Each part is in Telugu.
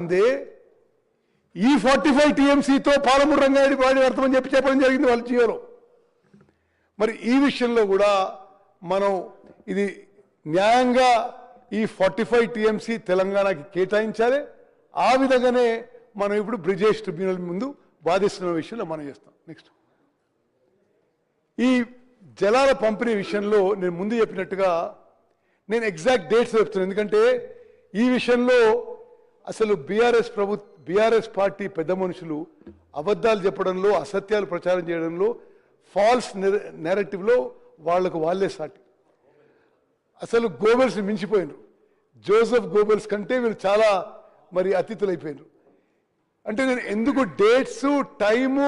అందే ఈ 45 టీఎంసీతో పాలమూరు రంగారెడ్డి ప్రాజెక్టు అర్థమని చెప్పడం జరిగింది వాళ్ళ జియోలో. మరి ఈ విషయంలో కూడా మనం ఇది న్యాయంగా ఈ 45 టీఎంసీ తెలంగాణకి కేటాయించాలి. ఆ విధంగానే మనం ఇప్పుడు బ్రిజేష్ ట్రిబ్యునల్ ముందు వాదిస్తున్న విషయంలో మనం చేస్తాం. నెక్స్ట్ ఈ జలాల పంపిణీ విషయంలో నేను ముందు చెప్పినట్టుగా నేను ఎగ్జాక్ట్ డేట్స్ చెప్తున్నాను. ఎందుకంటే ఈ విషయంలో అసలు బీఆర్ఎస్ పార్టీ పెద్ద మనుషులు అబద్ధాలు చెప్పడంలో, అసత్యాలు ప్రచారం చేయడంలో, ఫాల్స్ నెరేటివ్లో వాళ్లకు వాళ్ళే సాటి. అసలు గోబెల్స్ మించిపోయినారు. జోసెఫ్ గోబెల్స్ కంటే వీళ్ళు చాలా మరి అతిథులు అయిపోయినారు. అంటే నేను ఎందుకు డేట్స్ టైము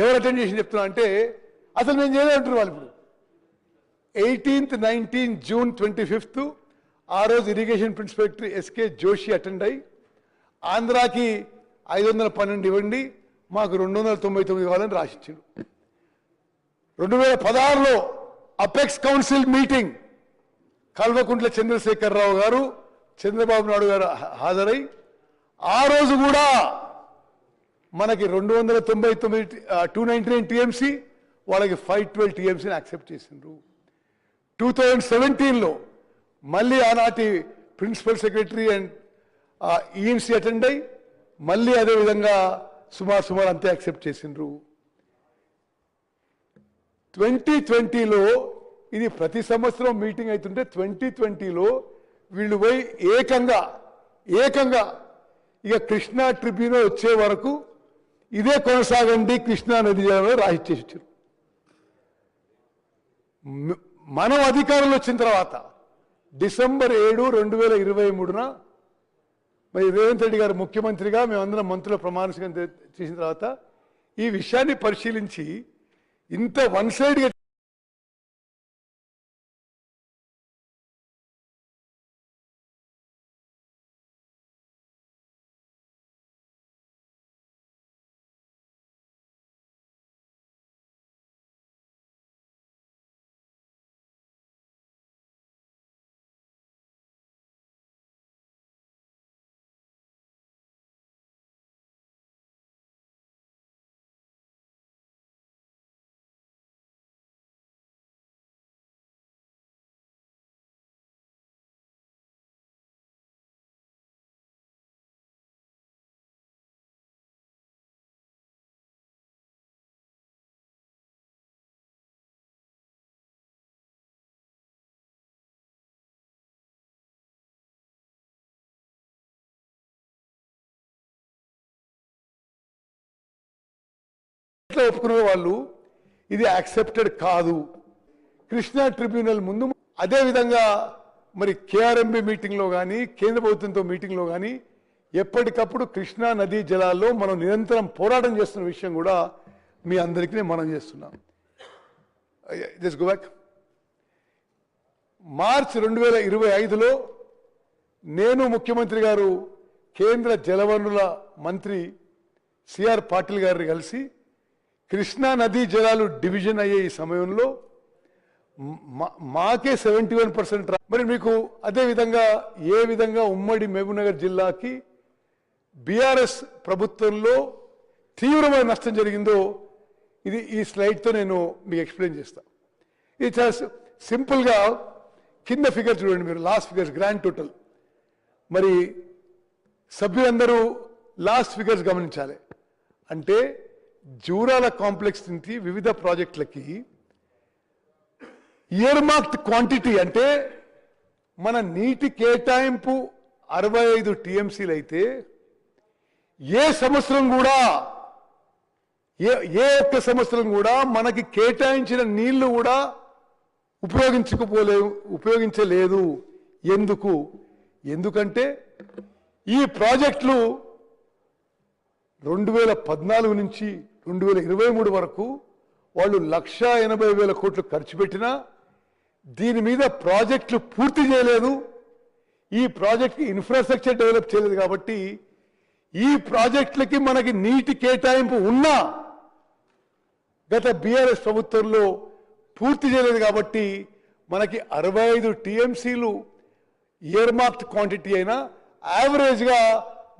ఎవరు అటెండ్ చేసి చెప్తున్నా అంటే అసలు నేను చేయలేదంటారు వాళ్ళు. ఇప్పుడు 18th 19 జూన్ 25 ఆ రోజు irrigation principal secretary SK Joshi attend అయ్యి ఆంధ్రాకి 512 ఇవ్వండి, మాకు 299 కావాలని రాసిచ్చాడు. 2016లో apex council meeting Kalvakuntla Chandrashekar Rao garu, Chandrababu Naidu గారు హాజరై ఆ రోజు కూడా మనకి 299 టీఎంసీ, వాళ్ళకి 512 టీఎంసీని యాక్సెప్ట్ చేసిండ్రు. 2017లో మళ్ళీ ఆనాటి principal secretary and ENC attend అయ్యి మళ్ళీ అదేవిధంగా సుమారు అంతే యాక్సెప్ట్ చేసిండ్రు. 2020లో ఇది ప్రతి సంవత్సరం మీటింగ్ అవుతుంటే 2020లో వీళ్ళు పోయి ఏకంగా ఇక కృష్ణా ట్రిబ్యునల్ వచ్చే వరకు ఇదే కొనసాగండి కృష్ణా నది జలంలో రాసిచ్చేసారు. మనం అధికారంలో వచ్చిన తర్వాత డిసెంబర్ 7, 2023న మరి రేవంత్ రెడ్డి గారు ముఖ్యమంత్రిగా మేమందరం మంత్రుల ప్రమాణ స్వీకారం చేసిన తర్వాత ఈ విషయాన్ని పరిశీలించి ఇంత వన్ సైడ్గా ఒప్పుకునే వాళ్ళు ఇది యాక్సెప్టెడ్ కాదు. కృష్ణా ట్రిబ్యునల్ ముందు అదేవిధంగా మరి కేఆర్ఎంబి మీటింగ్లో కానీ కేంద్ర ప్రభుత్వంతో మీటింగ్లో కానీ ఎప్పటికప్పుడు కృష్ణా నదీ జలాల్లో మనం నిరంతరం పోరాటం చేస్తున్న విషయం కూడా మీ అందరికీ మనం చేస్తున్నాం. Just go back. మార్చ్ 2025లో నేను ముఖ్యమంత్రి గారు కేంద్ర జలవనరుల మంత్రి సిఆర్ పాటిల్ గారిని కలిసి కృష్ణా నదీ జలాలు డివిజన్ అయ్యే ఈ సమయంలో మాకే 71%. మరి మీకు అదేవిధంగా ఏ విధంగా ఉమ్మడి మహబూబ్నగర్ జిల్లాకి బీఆర్ఎస్ ప్రభుత్వంలో తీవ్రమైన నష్టం జరిగిందో ఇది ఈ స్లైడ్తో నేను మీకు ఎక్స్ప్లెయిన్ చేస్తాను. ఇది చాలా సింపుల్గా కింద ఫిగర్ చూడండి మీరు, లాస్ట్ ఫిగర్స్ గ్రాండ్ టోటల్. మరి సభ్యులందరూ లాస్ట్ ఫిగర్స్ గమనించాలి. అంటే జూరాల కాంప్లెక్స్ నుంచి వివిధ ప్రాజెక్టులకి ఇయర్ మార్క్డ్ క్వాంటిటీ అంటే మన నీటి కేటాయింపు 65 టీఎంసీలు అయితే ఏ ఒక్క సంవత్సరం కూడా మనకి కేటాయించిన నీళ్లు కూడా ఉపయోగించలేదు. ఎందుకంటే ఈ ప్రాజెక్టులు 2014 నుంచి 2023 వరకు వాళ్ళు 1,80,000 కోట్లు ఖర్చు పెట్టినా దీని మీద ప్రాజెక్టులు పూర్తి చేయలేదు. ఈ ప్రాజెక్ట్ ఇన్ఫ్రాస్ట్రక్చర్ డెవలప్ చేయలేదు. కాబట్టి ఈ ప్రాజెక్టులకి మనకి నీటి కేటాయింపు ఉన్నా గత బీఆర్ఎస్ ప్రభుత్వంలో పూర్తి చేయలేదు. కాబట్టి మనకి 65 టీఎంసీలు ఇయర్ మార్క్డ్ క్వాంటిటీ అయినా యావరేజ్గా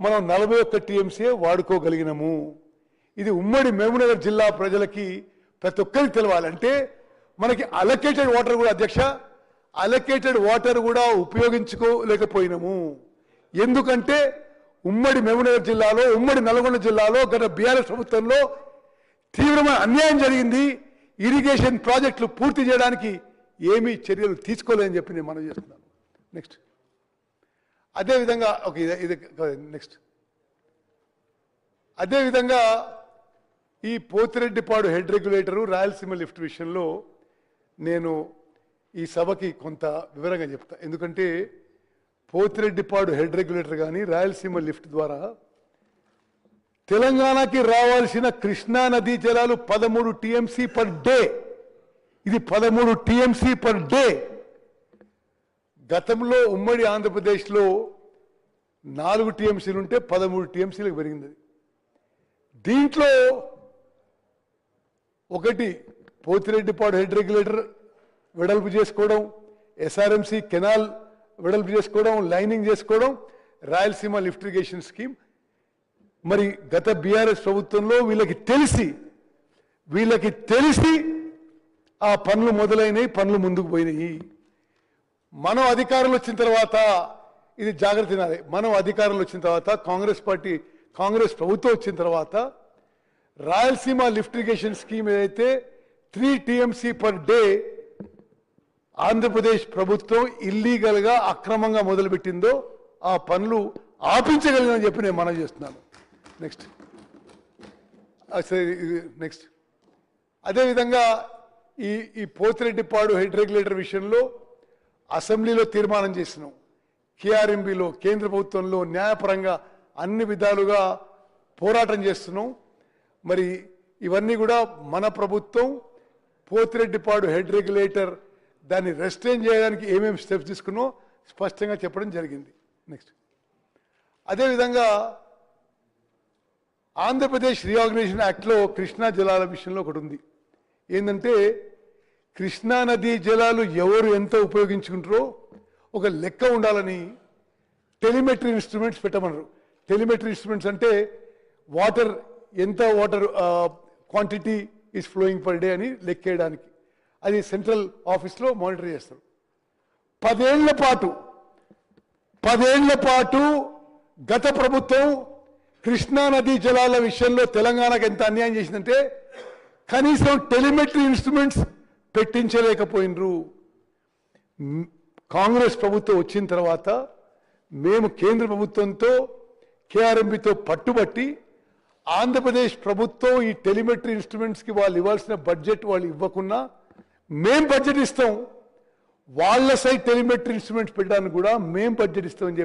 మనం 41 టీఎంసీ వాడుకోగలిగినాము. ఇది ఉమ్మడి మహబూబ్నగర్ జిల్లా ప్రజలకి ప్రతి ఒక్కరికి తెలవాలి. అంటే మనకి అలొకేటెడ్ వాటర్ కూడా అధ్యక్ష అలొకేటెడ్ వాటర్ కూడా ఉపయోగించుకోలేకపోయినాము. ఎందుకంటే ఉమ్మడి మహబూబ్నగర్ జిల్లాలో ఉమ్మడి నల్గొండ జిల్లాలో గత బీఆర్ఎస్ ప్రభుత్వంలో తీవ్రమైన అన్యాయం జరిగింది. ఇరిగేషన్ ప్రాజెక్టులు పూర్తి చేయడానికి ఏమీ చర్యలు తీసుకోలేదని చెప్పి నేను మనం చేస్తున్నాను. నెక్స్ట్ అదేవిధంగా ఓకే ఇది నెక్స్ట్ అదేవిధంగా ఈ Pothireddypadu head regulator Rayalaseema lift విషయంలో నేను ఈ సభకి కొంత వివరంగా చెప్తా. ఎందుకంటే పోతిరెడ్డిపాడు హెడ్ రెగ్యులేటర్ కానీ రాయలసీమ లిఫ్ట్ ద్వారా తెలంగాణకి రావాల్సిన కృష్ణా నదీ జలాలు 13 టీఎంసీ పర్ డే. ఇది 13 టీఎంసీ పర్ డే. గతంలో ఉమ్మడి ఆంధ్రప్రదేశ్లో 4 టీఎంసీలు ఉంటే 13 టీఎంసీలకు పెరిగింది. దీంట్లో ఒకటి పోతిరెడ్డిపాడు హెడ్ రెగ్యులేటర్ వెడల్పు చేసుకోవడం, ఎస్ఆర్ఎంసీ కెనాల్ వెడల్పు చేసుకోవడం, లైనింగ్ చేసుకోవడం, రాయలసీమ లిఫ్ట్ ఇరిగేషన్ స్కీమ్. మరి గత బీఆర్ఎస్ ప్రభుత్వంలో వీళ్ళకి తెలిసి ఆ పనులు మొదలైనవి, పనులు ముందుకు పోయినాయి. మనం అధికారంలో వచ్చిన తర్వాత ఇది జాగ్రత్త తినాలి. మనం అధికారంలో వచ్చిన తర్వాత కాంగ్రెస్ ప్రభుత్వం వచ్చిన తర్వాత రాయలసీమ లిఫ్ట్ ఇరిగేషన్ స్కీమ్ ఏదైతే 3 టీఎంసీ పర్ డే ఆంధ్రప్రదేశ్ ప్రభుత్వం ఇల్లీగల్ గా అక్రమంగా మొదలుపెట్టిందో ఆ పనులు ఆపించగలిగినని చెప్పి నేను మనవి చేస్తున్నాను. నెక్స్ట్ అదేవిధంగా ఈ పోతిరెడ్డిపాడు హెడ్ రెగ్యులేటర్ విషయంలో అసెంబ్లీలో తీర్మానం చేసినాం. కేఆర్ఎంబీలో కేంద్ర ప్రభుత్వంలో న్యాయపరంగా అన్ని విధాలుగా పోరాటం చేస్తున్నాం. మరి ఇవన్నీ కూడా మన ప్రభుత్వం పోతిరెడ్డిపాడు హెడ్ రెగ్యులేటర్ దాన్ని రెస్ట్రైన్ చేయడానికి ఏమేమి స్టెప్స్ తీసుకున్నో స్పష్టంగా చెప్పడం జరిగింది. నెక్స్ట్ అదేవిధంగా ఆంధ్రప్రదేశ్ రీఆర్గనైజేషన్ యాక్ట్లో కృష్ణా జలాల విషయంలో ఒకటి ఉంది. ఏంటంటే కృష్ణా నదీ జలాలు ఎవరు ఎంత ఉపయోగించుకుంటారో ఒక లెక్క ఉండాలని టెలిమెట్రీ ఇన్స్ట్రుమెంట్స్ పెట్టమన్నారు. టెలిమెట్రీ ఇన్స్ట్రుమెంట్స్ అంటే ఎంత water quantity is flowing per day అని లెక్కేయడానికి. అది సెంట్రల్ ఆఫీస్లో మానిటర్ చేస్తారు. 10 ఏళ్ల పాటు గత ప్రభుత్వం కృష్ణా నదీ జలాల విషయంలో తెలంగాణకు ఎంత అన్యాయం చేసిందంటే కనీసం టెలిమెట్రీ ఇన్స్ట్రుమెంట్స్ పెట్టించలేకపోయినరు. కాంగ్రెస్ ప్రభుత్వం వచ్చిన తర్వాత మేము కేంద్ర ప్రభుత్వంతో కేఆర్ఎంబీతో పట్టుబట్టి ఆంధ్రప్రదేశ్ ప్రభుత్వం ఈ టెలిమెట్రీ ఇన్స్ట్రుమెంట్స్కి వాళ్ళు ఇవ్వాల్సిన బడ్జెట్ వాళ్ళు ఇవ్వకున్నా మేం బడ్జెట్ ఇస్తాం, వాళ్ళ సైడ్ టెలిమెట్రీ ఇన్స్ట్రుమెంట్స్ పెట్టడానికి కూడా మేం బడ్జెట్ ఇస్తామని చెప్పి